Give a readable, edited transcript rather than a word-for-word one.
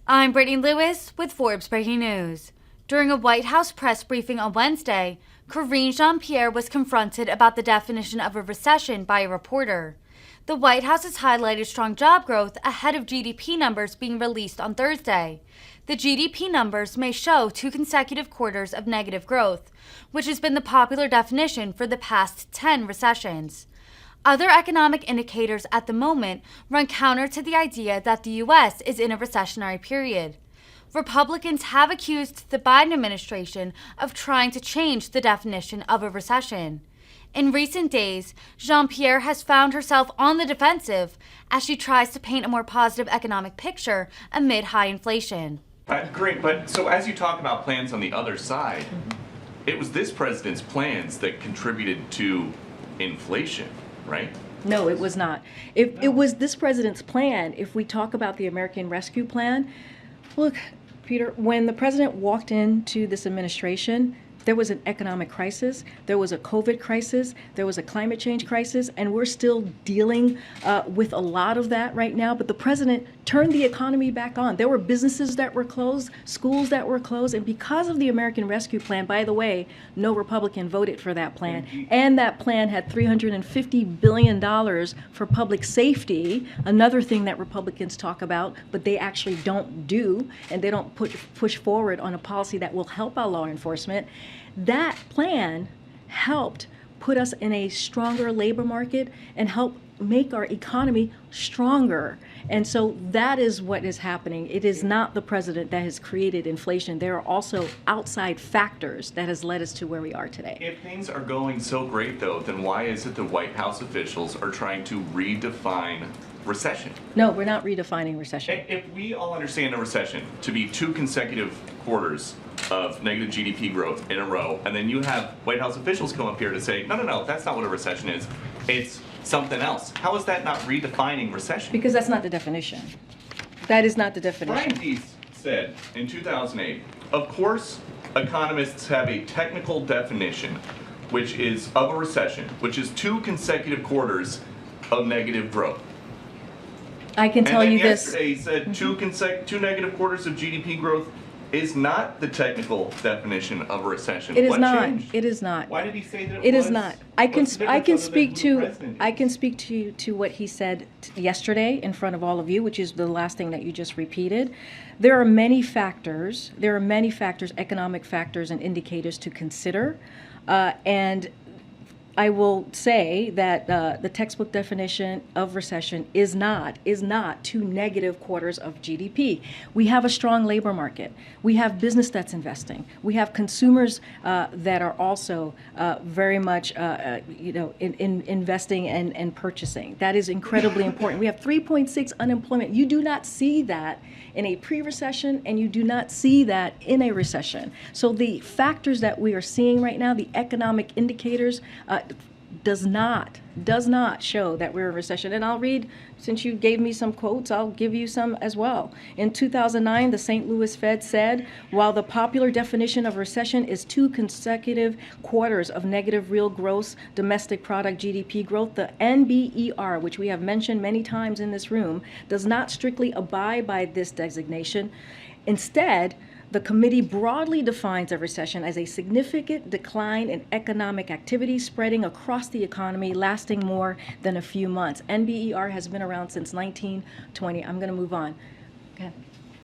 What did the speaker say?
I'm Brittany Lewis with Forbes Breaking News. During a White House press briefing on Wednesday, Karine Jean-Pierre was confronted about the definition of a recession by a reporter. The White House has highlighted strong job growth ahead of GDP numbers being released on Thursday. The GDP numbers may show 2 consecutive quarters of negative growth, which has been the popular definition for the past 10 recessions. Other economic indicators at the moment run counter to the idea that the U.S. is in a recessionary period. Republicans have accused the Biden administration of trying to change the definition of a recession. In recent days, Jean-Pierre has found herself on the defensive as she tries to paint a more positive economic picture amid high inflation. Great, but so as you talk about plans on the other side, it was this president's plans that contributed to inflation, right? No, it was not. It was this president's plan. If we talk about the American Rescue Plan, look, Peter, when the president walked into this administration, there was an economic crisis, there was a COVID crisis, there was a climate change crisis, and we're still dealing with a lot of that right now. But the president turned the economy back on. There were businesses that were closed, schools that were closed, and because of the American Rescue Plan, by the way, no Republican voted for that plan, and that plan had $350 billion for public safety, another thing that Republicans talk about, but they actually don't do, and they don't push forward on a policy that will help our law enforcement. That plan helped put us in a stronger labor market and help make our economy stronger. And so that is what is happening. It is not the president that has created inflation. There are also outside factors that has led us to where we are today. If things are going so great, though, then why is it the White House officials are trying to redefine recession? No, we're not redefining recession. If we all understand a recession to be 2 consecutive quarters of negative GDP growth in a row, and then you have White House officials come up here to say, no, that's not what a recession is. It's something else. How is that not redefining recession? Because that's not the definition. That is not the definition. Brian Deese said in 2008, of course, economists have a technical definition, which is of a recession, which is 2 consecutive quarters of negative growth. I can tell you this. Yesterday he said 2 negative quarters of GDP growth is not the technical definition of a recession. It is What not. changed? It is not. Why did he say that It was? is not. I can What's the I can difference other speak than who the to president I is? can speak to what he said yesterday in front of all of you, which is the last thing that you just repeated. There are many factors. There are many factors, economic factors and indicators to consider, and I will say that the textbook definition of recession is not 2 negative quarters of GDP. We have a strong labor market. We have business that's investing. We have consumers that are also very much, in investing and purchasing. That is incredibly important. We have 3.6 unemployment. You do not see that in a pre-recession, and you do not see that in a recession. So the factors that we are seeing right now, the economic indicators, does not show that we're in a recession. And I'll read, since you gave me some quotes, I'll give you some as well. In 2009, the St. Louis Fed said, while the popular definition of recession is 2 consecutive quarters of negative real gross domestic product GDP growth, the NBER, which we have mentioned many times in this room, does not strictly abide by this designation. Instead, the committee broadly defines a recession as a significant decline in economic activity spreading across the economy, lasting more than a few months. NBER has been around since 1920. I'm going to move on. Okay.